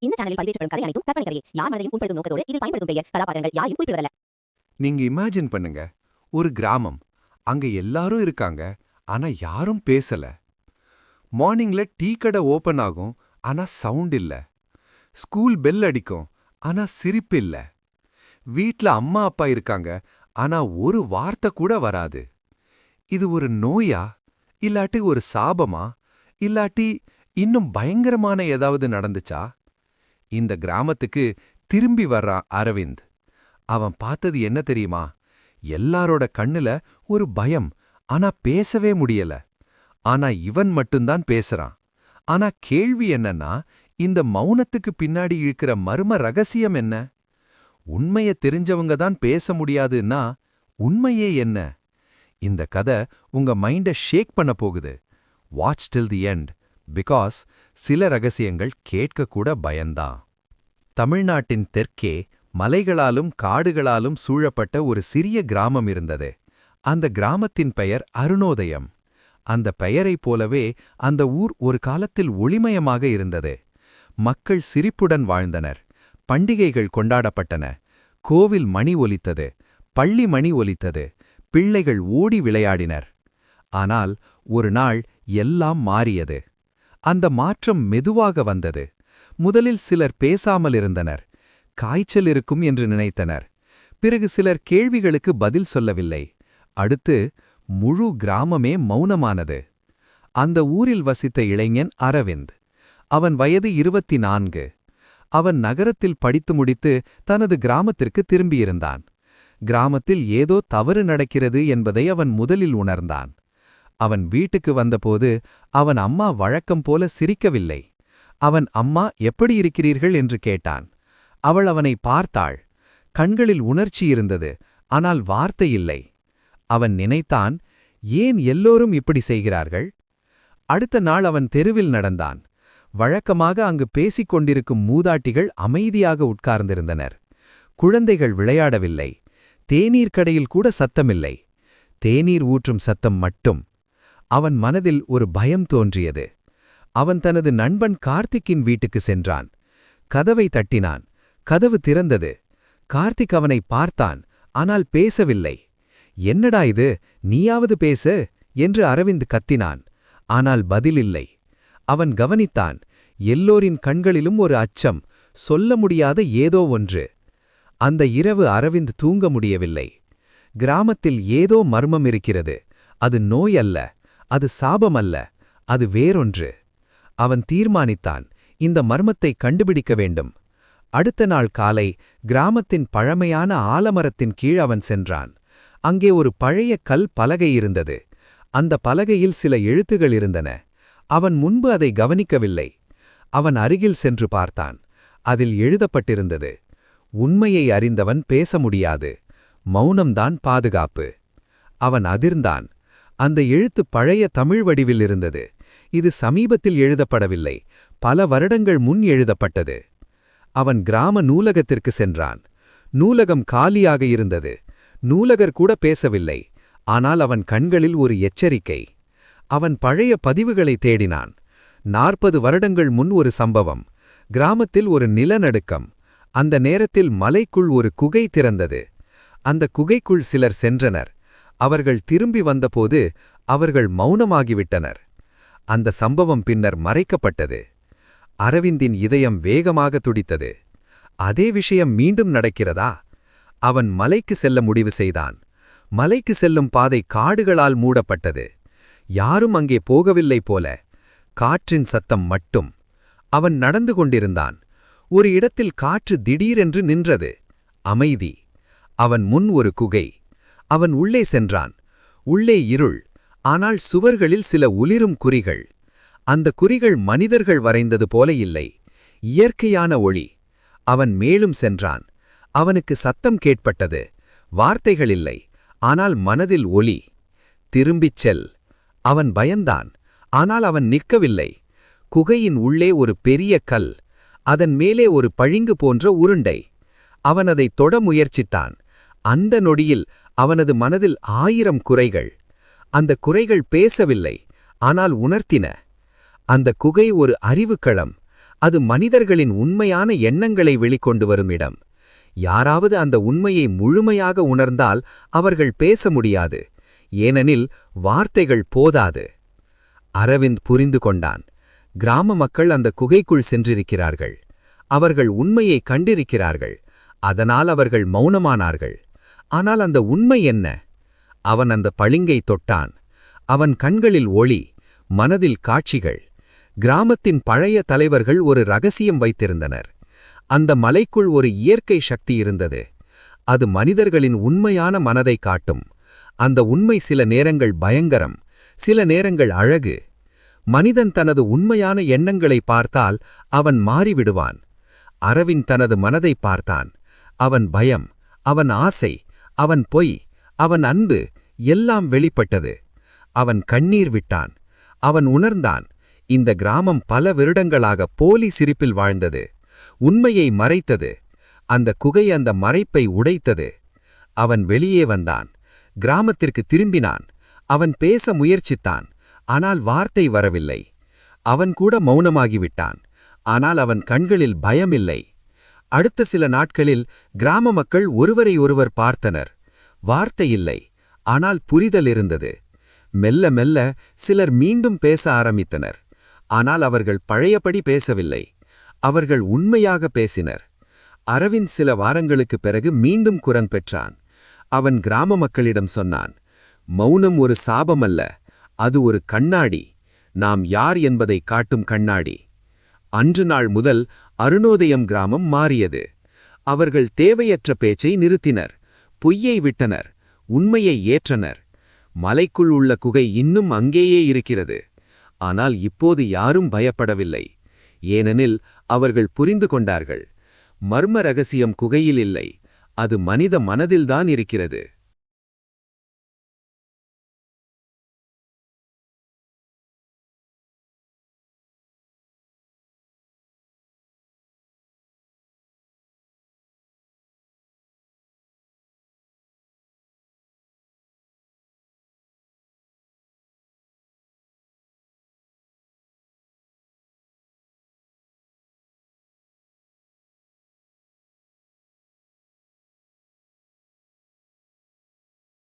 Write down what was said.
இந்த சேனலில் பதிவேற்றப்படும் கதை அனைத்தும் கற்பனை கதையே. யார் மனதையும் புண்படுத்தும் நோக்கத்தோடு இதில் பயன்படுத்தும் பெயர் கதாபாத்திரங்கள் யாரையும் குறிப்பிடுவதல்ல. நீங்க இமேஜின் பண்ணுங்க, ஒரு கிராமம். அங்க எல்லாரும் இருக்காங்க, ஆனா யாரும் பேசல. மார்னிங்ல டீ கடை ஓபன் ஆகும், ஆனா சவுண்ட் இல்ல. ஸ்கூல் பெல் அடிக்கும், ஆனா சிரிப்பு இல்ல. வீட்ல அம்மா அப்பா இருக்காங்க, ஆனா ஒரு வார்த்தை கூட வராது. இது ஒரு நோயா, இல்லாட்டி ஒரு சாபமா, இல்லாட்டி இன்னும் பயங்கரமான ஏதாவது நடந்துச்சா? இந்த கிராமத்துக்கு திரும்பி வர்றான் அரவிந்த். அவன் பார்த்தது என்ன தெரியுமா? எல்லாரோட கண்ணுல ஒரு பயம், ஆனா பேசவே முடியல. ஆனா இவன் மட்டும்தான் பேசுறான். ஆனா கேள்வி என்னன்னா, இந்த மௌனத்துக்கு பின்னாடி இருக்கிற மர்ம ரகசியம் என்ன? உண்மைய தெரிஞ்சவங்க தான் பேச முடியாதுன்னா உண்மையே என்ன? இந்த கதை உங்க மைண்ட ஷேக் பண்ண போகுது. Watch till the end, because சில ரகசியங்கள் கேட்க கூட பயந்தான். தமிழ்நாட்டின் தெற்கே மலைகளாலும் காடுகளாலும் சூழப்பட்ட ஒரு சிறிய கிராமம் இருந்தது. அந்த கிராமத்தின் பெயர் அருணோதயம். அந்த பெயரைப் போலவே அந்த ஊர் ஒரு காலத்தில் ஒளிமயமாக இருந்தது. மக்கள் சிரிப்புடன் வாழ்ந்தனர். பண்டிகைகள் கொண்டாடப்பட்டன. கோவில் மணி ஒலித்தது, பள்ளி மணி ஒலித்தது, பிள்ளைகள் ஓடி விளையாடினர். ஆனால் ஒரு நாள் எல்லாம் மாறியது. அந்த மாற்றம் மெதுவாக வந்தது. முதலில் சிலர் பேசாமல் இருந்தனர். காய்ச்சல் இருக்கும் என்று நினைத்தனர். பிறகு சிலர் கேள்விகளுக்கு பதில் சொல்லவில்லை. அடுத்து முழு கிராமமே மௌனமானது. அந்த ஊரில் வசித்த இளைஞன் அரவிந்த். அவன் வயது 24. அவன் நகரத்தில் படித்து முடித்து தனது கிராமத்திற்கு திரும்பியிருந்தான். கிராமத்தில் ஏதோ தவறு நடக்கிறது என்பதை அவன் முதலில் உணர்ந்தான். அவன் வீட்டுக்கு வந்தபோது அவன் அம்மா வழக்கம் போல சிரிக்கவில்லை. அவன் அம்மா எப்படி இருக்கிறீர்கள் என்று கேட்டான். அவள் அவனை பார்த்தாள். கண்களில் உணர்ச்சி இருந்தது, ஆனால் வார்த்தை இல்லை. அவன் நினைத்தான், ஏன் எல்லோரும் இப்படி செய்கிறார்கள்? அடுத்த நாள் அவன் தெருவில் நடந்தான். வழக்கமாக அங்கு பேசிக் கொண்டிருக்கும் மூதாட்டிகள் அமைதியாக உட்கார்ந்திருந்தனர். குழந்தைகள் விளையாடவில்லை. தேநீர் கடையில் கூட சத்தமில்லை. தேநீர் ஊற்றும் சத்தம் மட்டும். அவன் மனதில் ஒரு பயம் தோன்றியது. அவன் தனது நண்பன் கார்த்திக்கின் வீட்டுக்கு சென்றான். கதவை தட்டினான். கதவு திறந்தது. கார்த்திக் அவனை பார்த்தான், ஆனால் பேசவில்லை. என்னடா இது, நீயாவது பேசு என்று அரவிந்த் கத்தினான். ஆனால் பதிலில்லை. அவன் கவனித்தான். எல்லோரின் கண்களிலும் ஒரு அச்சம், சொல்ல முடியாத ஏதோ ஒன்று. அந்த இரவு அரவிந்த் தூங்க முடியவில்லை. கிராமத்தில் ஏதோ மர்மம் இருக்கிறது. அது நோய் அல்ல, அது சாபம் அல்ல, அது வேறொன்று. அவன் தீர்மானித்தான், இந்த மர்மத்தை கண்டுபிடிக்க வேண்டும். அடுத்த நாள் காலை கிராமத்தின் பழமையான ஆலமரத்தின் கீழ் அவன் சென்றான். அங்கே ஒரு பழைய கல் பலகை இருந்தது. அந்த பலகையில் சில எழுத்துகள் இருந்தன. அவன் முன்பு அதை கவனிக்கவில்லை. அவன் அருகில் சென்று பார்த்தான். அதில் எழுதப்பட்டிருந்தது, உண்மையை அறிந்தவன் பேச முடியாது, மௌனம்தான் பாதுகாப்பு. அவன் அதிர்ந்தான். அந்த எழுத்து பழைய தமிழ் வடிவில் இருந்தது. இது சமீபத்தில் எழுதப்படவில்லை, பல வருடங்கள் முன் எழுதப்பட்டது. அவன் கிராம நூலகத்திற்கு சென்றான். நூலகம் காலியாக இருந்தது. நூலகர் கூட பேசவில்லை. ஆனால் அவன் கண்களில் ஒரு எச்சரிக்கை. அவன் பழைய பதிவுகளை தேடினான். 40 வருடங்கள் முன் ஒரு சம்பவம். கிராமத்தில் ஒரு நிலநடுக்கம். அந்த நேரத்தில் மலைக்குள் ஒரு குகை திறந்தது. அந்த குகைக்குள் சிலர் சென்றனர். அவர்கள் திரும்பி வந்தபோது அவர்கள் மௌனமாகிவிட்டனர். அந்த சம்பவம் பின்னர் மறைக்கப்பட்டது. அரவிந்தின் இதயம் வேகமாக துடித்தது. அதே விஷயம் மீண்டும் நடக்கிறதா? அவன் மலைக்கு செல்ல முடிவு செய்தான். மலைக்கு செல்லும் பாதை காடுகளால் மூடப்பட்டது. யாரும் அங்கே போகவில்லை போல. காற்றின் சத்தம் மட்டும். அவன் நடந்து கொண்டிருந்தான். ஒரு இடத்தில் காற்று திடீரென்று நின்றது. அமைதி. அவன் முன் ஒரு குகை. அவன் உள்ளே சென்றான். உள்ளே இருள், ஆனால் சுவர்களில் சில ஒளிரும் குறிகள். அந்த குறிகள் மனிதர்கள் வரைந்தது போல இல்லை, இயற்கையான ஒளி. அவன் மேலும் சென்றான். அவனுக்கு சத்தம் கேட்பட்டது. வார்த்தைகள் இல்லை, ஆனால் மனதில் ஒலி. திரும்பிச் செல். அவன் பயந்தான். ஆனால் அவன் நிற்கவில்லை. குகையின் உள்ளே ஒரு பெரிய கல். அதன் மேலே ஒரு பளிங்கு போன்ற உருண்டை. அவன் அதை தொட முயற்சித்தான். அந்த நொடியில் அவனது மனதில் 1000 குறைகள். அந்த குறைகள் பேசவில்லை, ஆனால் உணர்த்தின. அந்த குகை ஒரு அறிவுக்களம். அது மனிதர்களின் உண்மையான எண்ணங்களை வெளிக்கொண்டு வரும் இடம். யாராவது அந்த உண்மையை முழுமையாக உணர்ந்தால் அவர்கள் பேச முடியாது, ஏனெனில் வார்த்தைகள் போதாது. அரவிந்த் புரிந்து கொண்டான். கிராம மக்கள் அந்த குகைக்குள் சென்றிருக்கிறார்கள். அவர்கள் உண்மையை கண்டிருக்கிறார்கள். அதனால் அவர்கள் மௌனமானார்கள். ஆனால் அந்த உண்மை என்ன? அவன் அந்த பளிங்கை தொட்டான். அவன் கண்களில் ஒளி, மனதில் காட்சிகள். கிராமத்தின் பழைய தலைவர்கள் ஒரு ரகசியம் வைத்திருந்தனர். அந்த மலைக்குள் ஒரு இயற்கை சக்தி இருந்தது. அது மனிதர்களின் உண்மையான மனதை காட்டும். அந்த உண்மை சில நேரங்கள் பயங்கரம், சில நேரங்கள் அழகு. மனிதன் தனது உண்மையான எண்ணங்களை பார்த்தால் அவன் மாறிவிடுவான். அரவிந்த் தனது மனதை பார்த்தான். அவன் பயம், அவன் ஆசை, அவன் பொய், அவன் அன்பு எல்லாம் வெளிப்பட்டது. அவன் கண்ணீர் விட்டான். அவன் உணர்ந்தான், இந்த கிராமம் பல வருடங்களாக போலி சிரிப்பில் வாழ்ந்தது. உண்மையை மறைத்தது. அந்த குகை அந்த மறைப்பை உடைத்தது. அவன் வெளியே வந்தான். கிராமத்திற்கு திரும்பினான். அவன் பேச முயற்சித்தான். ஆனால் வார்த்தை வரவில்லை. அவன் கூட மௌனமாகிவிட்டான். ஆனால் அவன் கண்களில் பயமில்லை. அடுத்த சில நாட்களில் கிராம மக்கள் ஒருவரையொருவர் பார்த்தனர். வார்த்தை இல்லை, ஆனால் புரிதல் இருந்தது. மெல்ல மெல்ல சிலர் மீண்டும் பேச ஆரம்பித்தனர். ஆனால் அவர்கள் பழையபடி பேசவில்லை. அவர்கள் உண்மையாக பேசினர். அரவிந்த் சில வாரங்களுக்குப் பிறகு மீண்டும் குரல் பெற்றான். அவன் கிராம மக்களிடம் சொன்னான், மௌனம் ஒரு சாபமல்ல, அது ஒரு கண்ணாடி. நாம் யார் என்பதை காட்டும் கண்ணாடி. அன்று நாள் முதல் அருணோதயம் கிராமம் மாறியது. அவர்கள் தேவையற்ற பேச்சை நிறுத்தினர். பொய்யை விட்டனர். உண்மையை ஏற்றனர். மலைக்குள் உள்ள குகை இன்னும் அங்கேயே இருக்கிறது. ஆனால் இப்போது யாரும் பயப்படவில்லை. ஏனெனில் அவர்கள் புரிந்து கொண்டார்கள், மர்ம ரகசியம் குகையில் இல்லை, அது மனித மனதில்தான் இருக்கிறது.